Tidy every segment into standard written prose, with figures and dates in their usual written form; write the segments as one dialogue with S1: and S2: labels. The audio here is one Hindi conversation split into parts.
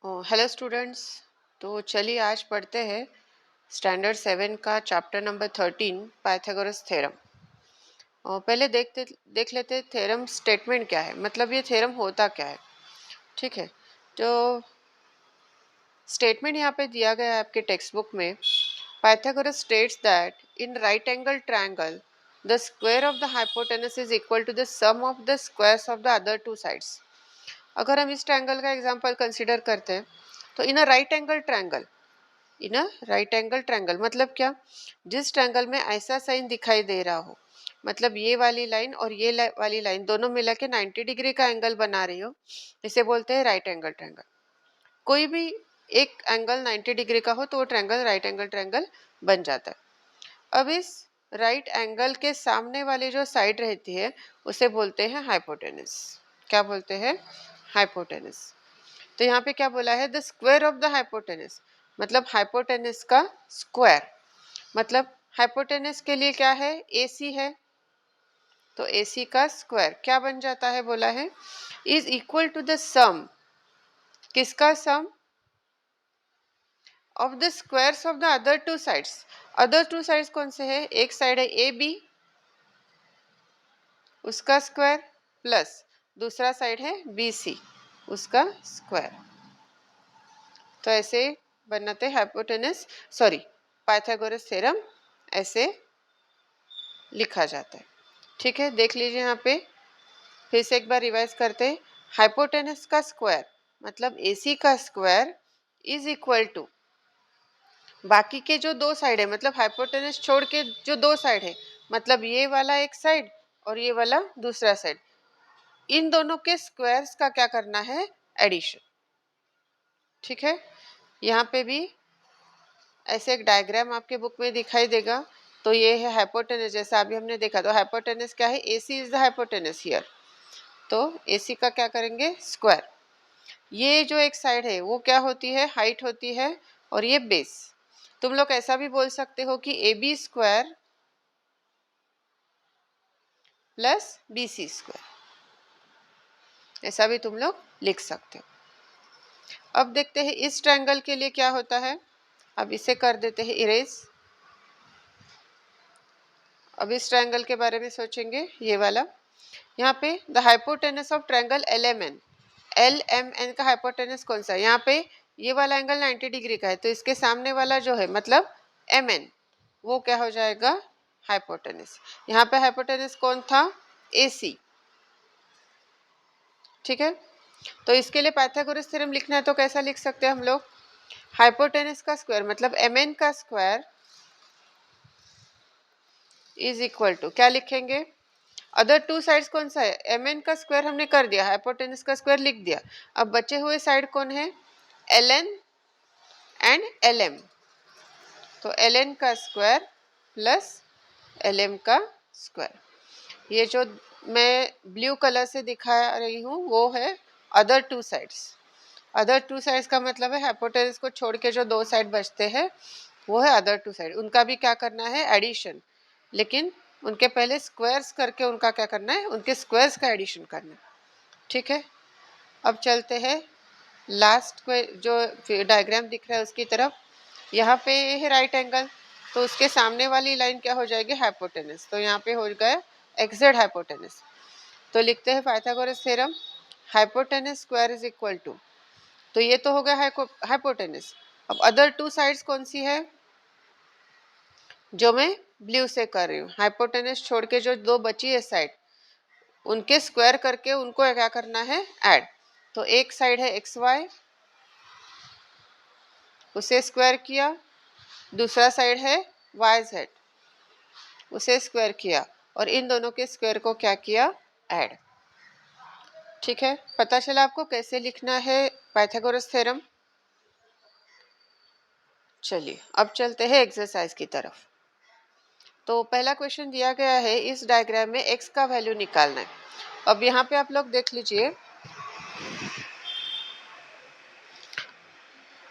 S1: Hello students. तो चलिए आज पढ़ते हैं स्टैंडर्ड 7 का चैप्टर नंबर 13 पाइथागोरस थ्योरम। और पहले देख लेते थ्योरम स्टेटमेंट क्या है, मतलब ये थ्योरम होता क्या है। ठीक है, तो स्टेटमेंट यहाँ पे दिया गया है आपके टेक्स्ट बुक में। Pythagoras states that in right angle triangle the square of the hypotenuse is equal to the sum of the squares of the other two sides. अगर हम इस ट्रायंगल का एग्जांपल कंसीडर करते हैं तो इन अ राइट एंगल ट्रायंगल मतलब क्या, जिस ट्रायंगल में ऐसा साइन दिखाई दे रहा हो, मतलब ये वाली लाइन और ये वाली लाइन दोनों मिला के 90 डिग्री का एंगल बना रही हो, इसे बोलते हैं राइट एंगल ट्रायंगल। कोई भी एक एंगल 90 डिग्री का हो तो वो ट्रायंगल राइट एंगल ट्रायंगल बन जाता है। अब इस राइट एंगल के सामने वाली जो साइड रहती है उसे बोलते हैं हाइपोटेनस। क्या बोलते हैं? हाइपोटेनस। तो यहाँ पे क्या बोला है? The square of the hypotenuse, मतलब हाइपोटेनस का स्क्वायर। मतलब हाइपोटेनस के लिए क्या है? AC है, तो AC का स्क्वायर क्या बन जाता है? बोला है is equal to the sum. किसका sum? Of the squares of the other two sides. Other two sides कौन से है? एक साइड है AB, उसका स्क्वायर, प्लस दूसरा साइड है BC, उसका स्क्वायर। तो ऐसे बनाते हाइपोटेनस, सॉरी, पाइथागोरस थ्योरम ऐसे लिखा जाता है। ठीक है, देख लीजिए यहाँ पे फिर से एक बार रिवाइज करते हैं। हाइपोटेनस का स्क्वायर मतलब AC का स्क्वायर इज इक्वल टू बाकी के जो दो साइड है, मतलब हाइपोटेनस छोड़ के जो दो साइड है, मतलब ये वाला एक साइड और ये वाला दूसरा साइड, इन दोनों के स्क्वायर्स का क्या करना है? एडिशन। ठीक है, यहाँ पे भी ऐसे एक डायग्राम आपके बुक में दिखाई देगा। तो ये है हाइपोटेनस, जैसा अभी हमने देखा। तो हाइपोटेनस क्या है? AC is the hypotenuse here. तो AC का क्या करेंगे? स्क्वायर। ये जो एक साइड है वो क्या होती है? हाइट होती है, और ये बेस। तुम लोग ऐसा भी बोल सकते हो कि AB square plus BC square, ऐसा भी तुम लोग लिख सकते हो। अब देखते हैं इस ट्रायंगल के लिए क्या होता है। अब इसे कर देते हैं इरेज। अब इस ट्रायंगल के बारे में सोचेंगे, ये वाला। यहाँ पे the hypotenuse of triangle LMN का हाइपोटेनस कौन सा है? यहाँ पे ये वाला एंगल 90 डिग्री का है, तो इसके सामने वाला जो है मतलब MN, वो क्या हो जाएगा? हाइपोटेनस। यहाँ पे हाइपोटेनस कौन था? AC। ठीक है, तो इसके लिए पाइथागोरस थ्योरम लिखना है तो कैसा लिख सकते हैं हम लोग? हाइपोटेनस का स्क्वायर मतलब MN का स्क्वायर इज इक्वल टू क्या लिखेंगे? अदर टू साइड्स कौन सा है? MN का स्क्वायर हमने कर दिया, हाइपोटेनस का स्क्वायर लिख दिया। अब बचे हुए साइड कौन है? LN and LM। तो LN का स्क्वायर प्लस LM का स्क्वायर। ये जो मैं ब्लू कलर से दिखा रही हूँ वो है other two sides. Other two sides का मतलब है हाइपोटेनस को छोड़ के जो दो साइड बचते हैं वो है अदर टू साइड। उनका भी क्या करना है? एडिशन। लेकिन उनके पहले स्क्वायर्स करके उनका क्या करना है? उनके स्क्वायर्स का एडिशन करना है। ठीक है, अब चलते हैं लास्ट जो डायग्राम दिख रहा है उसकी तरफ। यहाँ पे है राइट एंगल, तो उसके सामने वाली लाइन क्या हो जाएगी? हाइपोटेनस। तो यहाँ पे हो गया एक्जेड हाइपोटेनस। तो लिखते हैं Pythagoras theorem, hypotenuse square is equal to, तो ये तो हो गया हाइपोटेनस। अब अदर टू साइड्स कौन सी है जो मैं ब्लू से कर रही हूँ? हाइपोटेनस छोड़ के जो दो बची है साइड, उनके स्क्वायर करके उनको क्या करना है? ऐड। तो एक साइड है XY, उसे स्क्वायर किया, दूसरा साइड है YZ, उसे स्क्वायर किया, और इन दोनों के स्क्वायर को क्या किया? ऐड। ठीक है, पता चला आपको कैसे लिखना है पाइथागोरस थ्योरम। चलिए अब चलते हैं एक्सरसाइज की तरफ। तो पहला क्वेश्चन दिया गया है, इस डायग्राम में x का वैल्यू निकालना है। अब यहाँ पे आप लोग देख लीजिए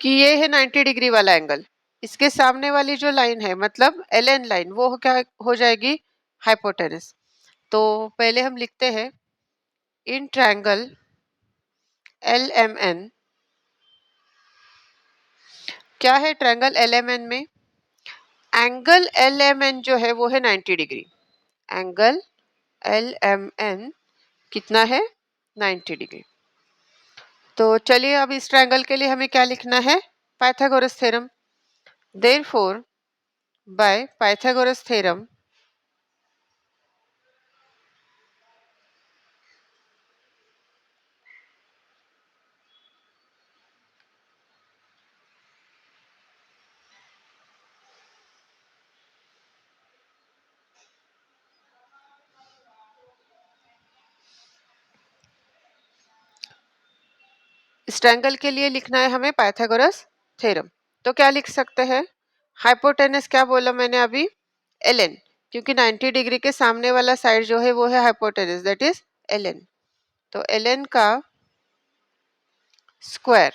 S1: कि ये है 90 डिग्री वाला एंगल। इसके सामने वाली जो लाइन है मतलब LN लाइन, वो क्या हो जाएगी? हाइपोटेनस। तो पहले हम लिखते हैं इन ट्रायंगल LMN क्या है ट्रायंगल LMN में? एंगल LMN जो है वो है 90 डिग्री। एंगल LMN कितना है? 90 डिग्री। तो चलिए अब इस ट्रायंगल के लिए हमें क्या लिखना है? Pythagoras theorem. Therefore by Pythagoras theorem इस ट्रायंगल के लिए लिखना है हमें पाइथागोरस थ्योरम। तो क्या लिख सकते हैं? हाइपोटेनस क्या बोला मैंने अभी? ln, क्योंकि 90 डिग्री के सामने वाला साइड जो है वो है हाइपोटेनस, दैट इज ln। तो ln का स्क्वायर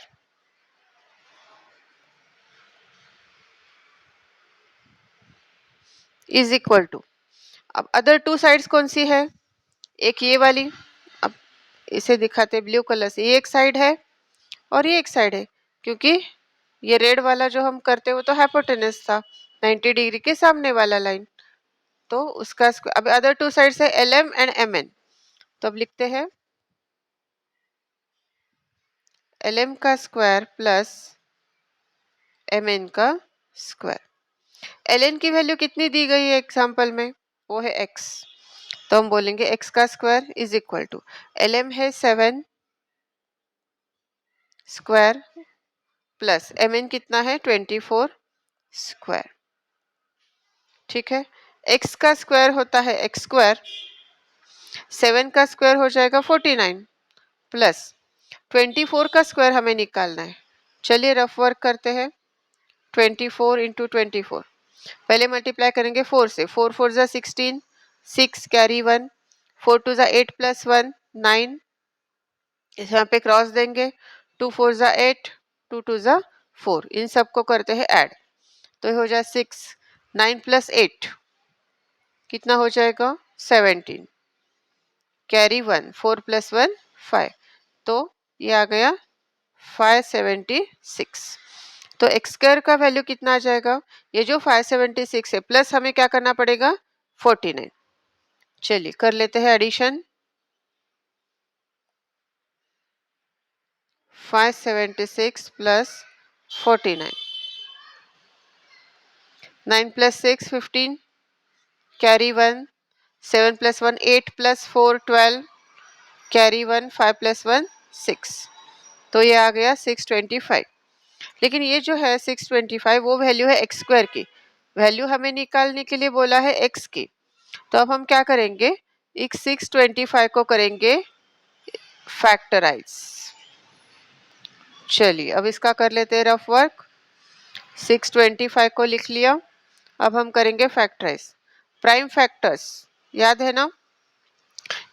S1: इज इक्वल टू, अब अदर टू साइड्स कौन सी है? एक ये वाली, अब इसे दिखाते ब्लू कलर से, ये एक साइड है और ये एक साइड है, क्योंकि ये रेड वाला जो हम करते वो तो हाइपोटेनस था, 90 डिग्री के सामने वाला लाइन, तो उसका अब अदर टू साइड्स है LM एंड MN। तो अब लिखते हैं LM का स्क्वायर प्लस MN का स्क्वायर। ln की वैल्यू कितनी दी गई है एग्जाम्पल में? वो है x, तो हम बोलेंगे x का square is equal to LM है 7 स्क्वायर प्लस MN कितना है? 24 स्क्वायर। ठीक है, x का स्क्वायर होता है x स्क्वायर, 7 का स्क्वायर हो जाएगा 49 प्लस 24 का स्क्वायर हमें निकालना है। चलिए रफ वर्क करते हैं। 24 इंटू 24, पहले मल्टीप्लाई करेंगे 4 से, 4 4 जा 16, 6 कैरी 1, 4 2 जा 8 प्लस 1 9, यहाँ पे क्रॉस देंगे, 2 4 जा 8, 2 2 जा 4, इन सबको करते हैं ऐड, तो हो जाए 6, 9 प्लस 8 कितना हो जाएगा? 17, कैरी 1, 4 प्लस 1 5, तो ये आ गया 576। तो एक्स स्क्वायर का वैल्यू कितना आ जाएगा? ये जो 576 है प्लस हमें क्या करना पड़ेगा? 49। चलिए कर लेते हैं addition. 576 plus 49, 9 plus 6 15, carry 1, 7 plus 1 8 plus 4 12, carry 1, 5 plus 1 6, तो ये आ गया 625। लेकिन ये जो है 625 वो वैल्यू है एक्स स्क्वायर की, वैल्यू हमें निकालने के लिए बोला है एक्स की, तो अब हम क्या करेंगे? इस 625 को करेंगे फैक्टराइज। चलिए अब इसका कर लेते हैं रफ वर्क। 625 को लिख लिया, अब हम करेंगे फैक्टराइज। प्राइम फैक्टर्स याद है ना?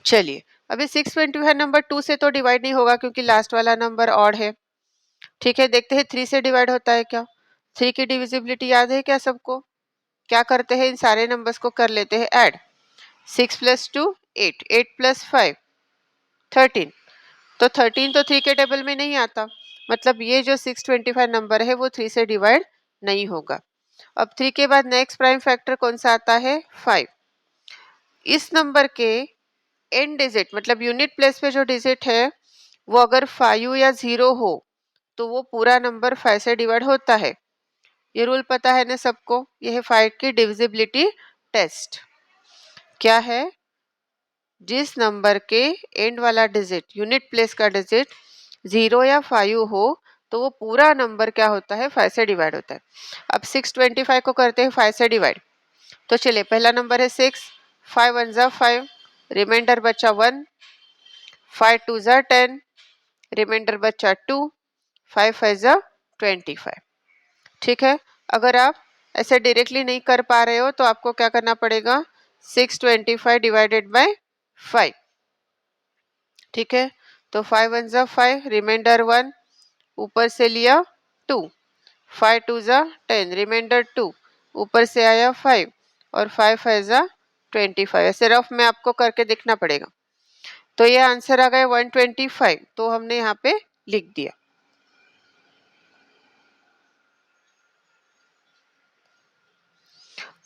S1: चलिए अभी 625 नंबर 2 से तो डिवाइड नहीं होगा क्योंकि लास्ट वाला नंबर ऑड है। ठीक है, देखते हैं 3 से डिवाइड होता है क्या? 3 की डिविजिबिलिटी याद है क्या सबको? क्या करते हैं, इन सारे नंबर्स को कर लेते हैं ऐड। 6 प्लस 2 8, 8 प्लस 5 13, तो 13 तो 3 के टेबल में नहीं आता, मतलब ये जो 625 नंबर है वो 3 से डिवाइड नहीं होगा। अब 3 के बाद नेक्स्ट प्राइम फैक्टर कौन सा आता है? 5। इस नंबर के एंड डिजिट मतलब यूनिट प्लेस पे जो डिजिट है वो अगर 5 या 0 हो तो वो पूरा नंबर 5 से डिवाइड होता है। ये रूल पता है ना सबको? ये है 5 की डिविजिबिलिटी टेस्ट। क्या है? जिस नंबर के एंड वाला डिजिट यूनिट प्लेस का डिजिट 0 या 5 हो तो वो पूरा नंबर क्या होता है? 5 से डिवाइड होता है। अब 625 को करते हैं 5 से डिवाइड, तो चलिए पहला नंबर है 6, 5 1 जा 5, रिमाइंडर बचा 1, 5 2 जा 10, रिमाइंडर बचा 2, 5 5 जा 25। ठीक है, अगर आप ऐसे डायरेक्टली नहीं कर पा रहे हो तो आपको क्या करना पड़ेगा? 625 डिवाइडेड बाय 5। ठीक है, तो 5 1 जा 5, रिमाइंडर 1, ऊपर से लिया 2, 5 2 जा 10, रिमाइंडर 2, ऊपर से आया 5 और 5 5 जा 25। ऐसे रफ में आपको करके देखना पड़ेगा। तो ये आंसर आ गया 125, तो हमने यहाँ पे लिख दिया।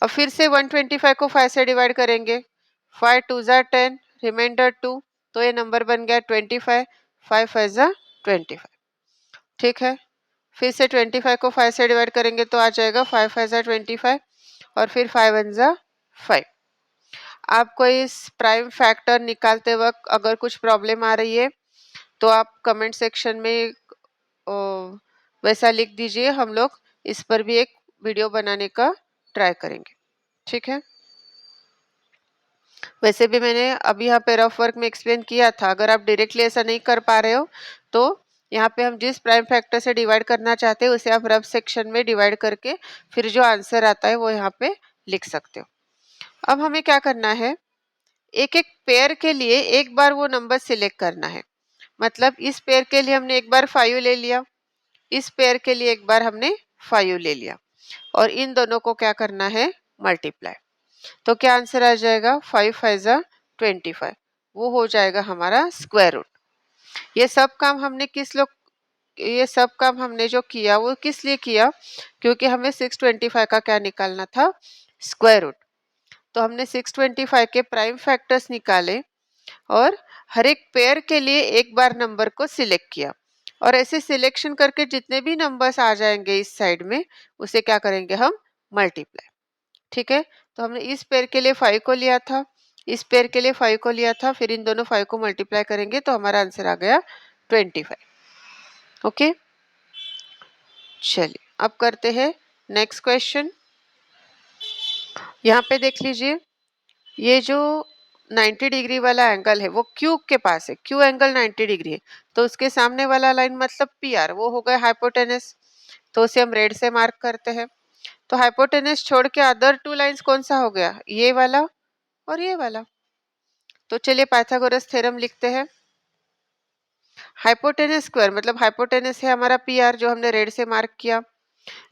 S1: अब फिर से 125 को 5 से डिवाइड करेंगे, 5 2 ज़ा 10, रिमाइंडर 2, तो ये नंबर बन गया 25, 5 5 ज़ा 25। ठीक है, फिर से 25 को 5 से डिवाइड करेंगे तो आ जाएगा 5 5 ज़ा 25 और फिर 5 1 ज़ा 5। आपको इस प्राइम फैक्टर निकालते वक्त अगर कुछ प्रॉब्लम आ रही है तो आप कमेंट सेक्शन में वैसा लिख दीजिए, हम लोग इस पर भी एक वीडियो बनाने का ट्राई करेंगे। ठीक है, वैसे भी मैंने अभी यहाँ पे रफ वर्क में एक्सप्लेन किया था, अगर आप डायरेक्टली ऐसा नहीं कर पा रहे हो तो यहाँ पे हम जिस प्राइम फैक्टर से डिवाइड करना चाहते हैं उसे आप रफ सेक्शन में डिवाइड करके फिर जो आंसर आता है वो यहाँ पे लिख सकते हो। अब हमें क्या करना है, एक एक पेयर के लिए एक बार वो नंबर सिलेक्ट करना है। मतलब इस पेयर के लिए हमने एक बार 5 ले लिया, इस पेयर के लिए एक बार हमने 5 ले लिया और इन दोनों को क्या करना है, मल्टीप्लाई। तो क्या आंसर आ जाएगा, 5 5 ज़ा 25, वो हो जाएगा हमारा स्क्वायर रूट। ये सब काम हमने जो किया वो किस लिए किया, क्योंकि हमें 625 का क्या निकालना था, स्क्वायर रूट। तो हमने 625 के प्राइम फैक्टर्स निकाले और हर एक पेयर के लिए एक बार नंबर को सिलेक्ट किया और ऐसे सिलेक्शन करके जितने भी नंबर्स आ जाएंगे इस साइड में उसे क्या करेंगे हम, मल्टीप्लाई। ठीक है, तो हमने इस पेयर के लिए 5 को लिया था, इस पेयर के लिए 5 को लिया था, फिर इन दोनों 5 को मल्टीप्लाई करेंगे तो हमारा आंसर आ गया 25। ओके, चलिए अब करते हैं नेक्स्ट क्वेश्चन। यहाँ पे देख लीजिए, ये जो 90 डिग्री वाला एंगल है वो क्यू के पास है, क्यू एंगल 90 डिग्री है, तो उसके सामने वाला लाइन मतलब पी आर, वो हो गया हाइपोटेनस, तो उसे हम रेड से मार्क करते हैं। तो हाइपोटेनस छोड़ के अदर टू लाइंस कौन सा हो गया, ये वाला और ये वाला। तो चलिए पाइथागोरस थ्योरम लिखते हैं। हाइपोटेनस स्क्वायर मतलब हाइपोटेनस है हमारा पी आर जो हमने रेड से मार्क किया,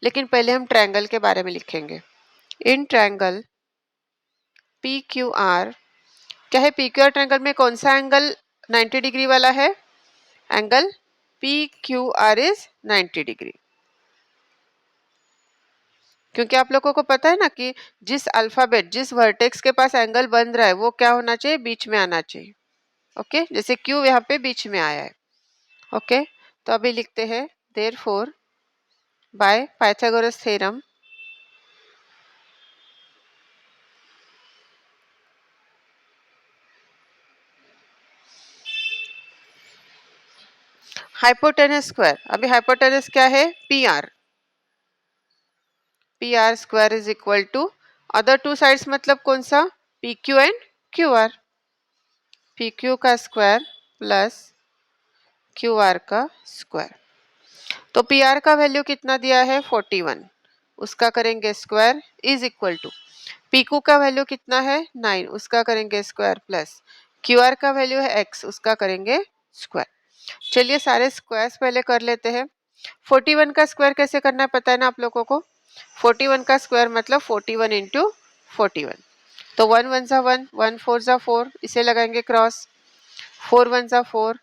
S1: लेकिन पहले हम ट्रायंगल के बारे में लिखेंगे। In triangle P Q R, क्या है, पी क्यू आर ट्रायंगल में कौन सा एंगल 90 डिग्री वाला है, angle P Q R is 90 degree. क्योंकि आप लोगों को पता है ना कि जिस अल्फाबेट जिस वर्टेक्स के पास एंगल बन रहा है वो क्या होना चाहिए, बीच में आना चाहिए। ओके, जैसे क्यू यहाँ पे बीच में आया है। ओके, तो अभी लिखते हैं therefore by Pythagoras theorem hypotenuse square, अभी हाइपोटेनस क्या है, P R, P R square is equal to other two sides मतलब कौन सा, P Q and Q R, P Q का स्क्वायर प्लस क्यू आर का स्क्वायर। तो पी आर का वैल्यू कितना दिया है 41, उसका करेंगे square is equal to P Q का वैल्यू कितना है 9, उसका करेंगे स्क्वायर प्लस क्यू आर का वैल्यू है x, उसका करेंगे स्क्वायर। चलिए सारे स्क्वायर्स पहले कर लेते हैं। 41 का स्क्वायर कैसे करना है पता है ना आप लोगों को, 41 का स्क्वायर मतलब 41 इंटू 41, तो 1 1 ज़ा 1, 1 4 ज़ा 4, इसे लगाएंगे क्रॉस, 4 1 ज़ा 4,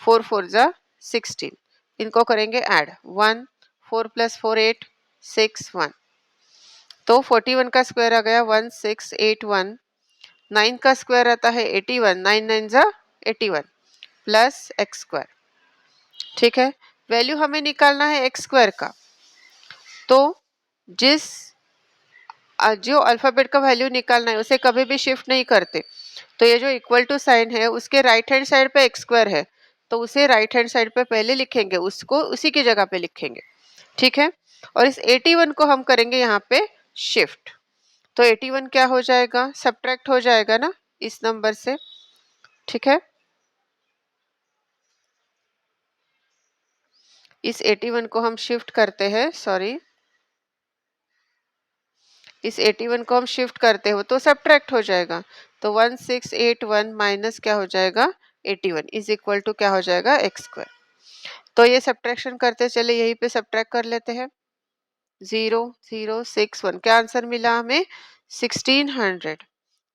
S1: 4 4 ज़ा 16, इनको करेंगे ऐड, 1 4 प्लस 4 8 6 1, तो 41 का स्क्वायर आ गया 1681, 9 का स्क्वायर आता है 81, 9 9 ज़ा 81 प्लस एक्स स्क्वायर। ठीक है, वैल्यू हमें निकालना है एक्स स्क्वायर का, तो जो अल्फाबेट का वैल्यू निकालना है उसे कभी भी शिफ्ट नहीं करते, तो ये जो इक्वल टू साइन है उसके राइट हैंड साइड पे एक्स स्क्वायर है, तो उसे राइट हैंड साइड पे पहले लिखेंगे, उसको उसी की जगह पे लिखेंगे। ठीक है, और इस 81 को हम करेंगे यहाँ पे शिफ्ट, तो 81 क्या हो जाएगा, सब्ट्रैक्ट हो जाएगा ना इस नंबर से। ठीक है, इस 81 को हम शिफ्ट करते हैं, सॉरी इस 81 को हम शिफ्ट करते हो तो सब्ट्रैक्ट हो जाएगा, तो 1681 माइनस क्या हो जाएगा 81 इज इक्वल टू क्या हो जाएगा एक्स स्क्वायर। तो ये सब्ट्रैक्शन करते चले, यहीं पे सब्ट्रैक्ट कर लेते हैं, 0 0 6 1, क्या आंसर मिला हमें 1600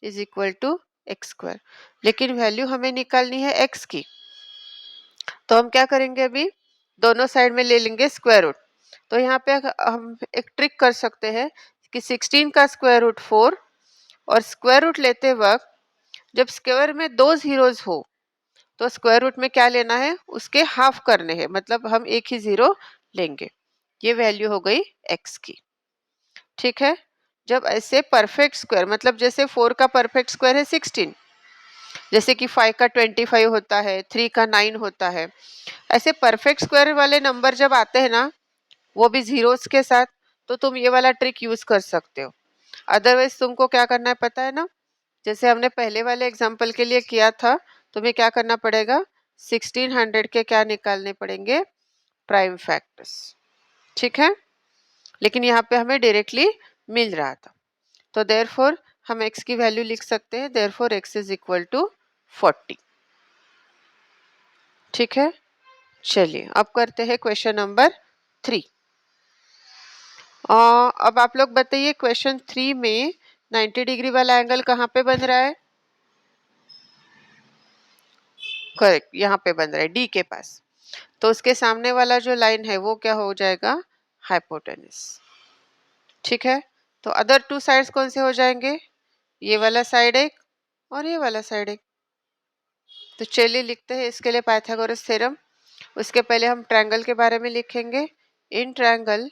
S1: is equal to x square. लेकिन वैल्यू हमें निकालनी है एक्स की, तो हम क्या करेंगे, अभी दोनों साइड में ले लेंगे स्क्वायर रूट। तो यहाँ पे हम एक ट्रिक कर सकते हैं कि 16 का स्क्वायर रूट 4 और स्क्वायर रूट लेते वक्त जब स्क्वायर में 2 जीरोज हो तो स्क्वायर रूट में क्या लेना है, उसके हाफ करने हैं, मतलब हम एक ही जीरो लेंगे। ये वैल्यू हो गई x की। ठीक है, जब ऐसे परफेक्ट स्क्वायर, मतलब जैसे 4 का परफेक्ट स्क्वायर है 16, जैसे कि 5 का 25 होता है, 3 का 9 होता है, ऐसे परफेक्ट स्क्वायर वाले नंबर जब आते हैं ना, वो भी जीरोस के साथ, तो तुम ये वाला ट्रिक यूज कर सकते हो। अदरवाइज तुमको क्या करना है पता है ना, जैसे हमने पहले वाले एग्जाम्पल के लिए किया था, तुम्हें क्या करना पड़ेगा, 1600 के क्या निकालने पड़ेंगे, प्राइम फैक्टर्स। ठीक है, लेकिन यहाँ पे हमें डायरेक्टली मिल रहा था, तो देयरफॉर हम x की वैल्यू लिख सकते हैं, therefore x is equal to 40। ठीक है, चलिए अब करते हैं क्वेश्चन नंबर 3। अब आप लोग बताइए क्वेश्चन 3 में 90 डिग्री वाला एंगल कहाँ पे बन रहा है? करेक्ट, यहाँ पे बन रहा है डी के पास, तो उसके सामने वाला जो लाइन है वो क्या हो जाएगा, हाइपोटेनस। ठीक है, तो अदर टू साइड्स कौन से हो जाएंगे, ये वाला साइड एक और ये वाला साइड एक। तो चलिए लिखते हैं इसके लिए पाइथागोरस थ्योरम। उसके पहले हम ट्रायंगल के बारे में लिखेंगे। In triangle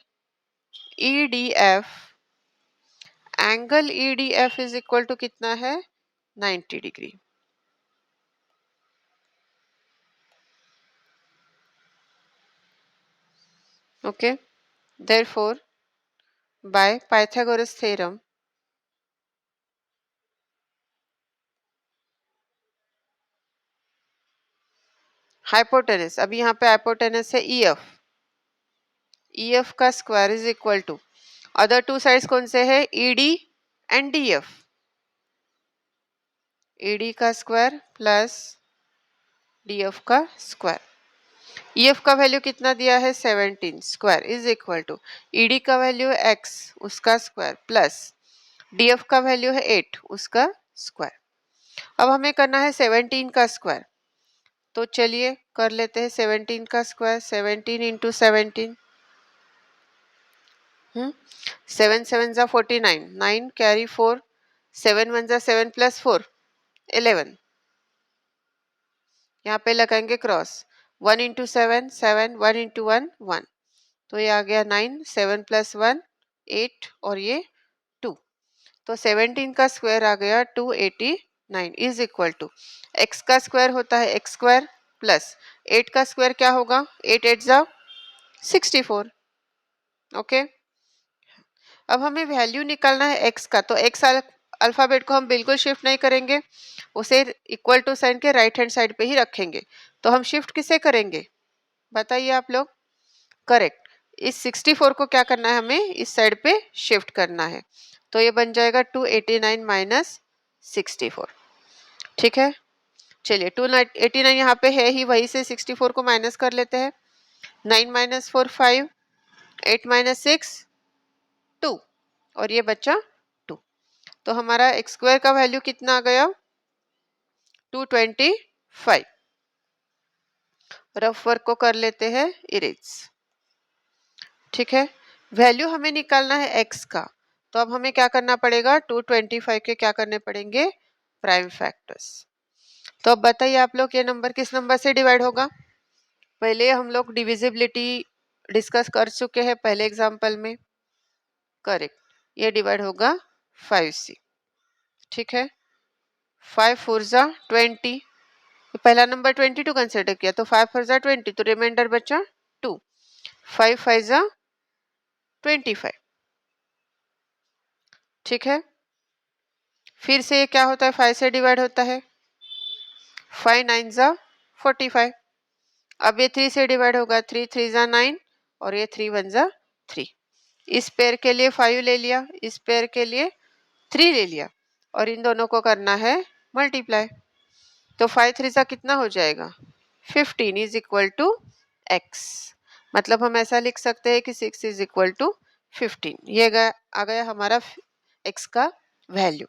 S1: EDF, angle EDF is equal to कितना है, 90 डिग्री। Okay, therefore by Pythagoras theorem hypotenuse, अभी यहाँ पे हाइपोटेनस है EF का square is equal to, other two sides कौन से है, ED एंड DF, ED का स्क्वायर प्लस DF का स्क्वायर। EF का वैल्यू कितना दिया है, 17 square is equal to ED का वैल्यू है x, उसका स्क्वायर प्लस DF का वैल्यू है 8, उसका स्क्वायर। अब हमें करना है 17 का स्क्वायर, तो चलिए कर लेते हैं 17 का स्क्वायर, 17 इंटू 17, 7 7 जा 49, 9 कैरी 4, 7 1 जा 7 प्लस 4 11, यहाँ पे लगाएंगे क्रॉस, 1 इंटू 7 7, 1 इंटू 1 1, तो ये आ गया 9, 7 प्लस 1 8 और ये 2, तो 17 का स्क्वायर आ गया 289 इज इक्वल टू x का स्क्वायर होता है x स्क्वायर प्लस 8 का स्क्वायर क्या होगा, 8 8 जा 64। ओके, अब हमें वैल्यू निकालना है x का, तो x अल्फाबेट को हम बिल्कुल शिफ्ट नहीं करेंगे, उसे इक्वल टू साइन के राइट हैंड साइड पे ही रखेंगे। तो हम शिफ्ट किसे करेंगे बताइए आप लोग, करेक्ट, इस 64 को क्या करना है, हमें इस साइड पे शिफ्ट करना है, तो ये बन जाएगा 289 माइनस 64। ठीक है, चलिए 289 यहाँ पे है ही, वहीं से 64 को माइनस कर लेते हैं, 9 माइनस 4 5, 8 माइनस 6 2, और ये बच्चा 2, तो हमारा x स्क्वायर का वैल्यू कितना आ गया, 225। रफ वर्क को कर लेते हैं इरेज। ठीक है, वैल्यू हमें निकालना है x का, तो अब हमें क्या करना पड़ेगा, 225 के क्या करने पड़ेंगे, प्राइम फैक्टर्स। तो अब बताइए आप लोग ये नंबर किस नंबर से डिवाइड होगा, पहले हम लोग डिविजिबिलिटी डिस्कस कर चुके हैं पहले एग्जाम्पल में। करेक्ट, ये डिवाइड होगा 5 से। ठीक है, 5 4 जा 20, पहला नंबर 22 कंसिडर किया, तो 5 4 जा 20, तो रिमाइंडर बचा 2, 5 5 जा 25। ठीक है, फिर से ये क्या होता है, 5 से डिवाइड होता है, 5 9 जा 45, अब ये 3 से डिवाइड होगा, 3 3 जा 9 और ये 3 1 जा 3, इस पेयर के लिए 5 ले लिया, इस पेयर के लिए 3 ले लिया, और इन दोनों को करना है मल्टीप्लाई, तो 5 3 जा कितना हो जाएगा, 15 इज इक्वल टू x, मतलब हम ऐसा लिख सकते हैं कि 6 इज इक्वल टू 15, ये आ गया हमारा x का वैल्यू।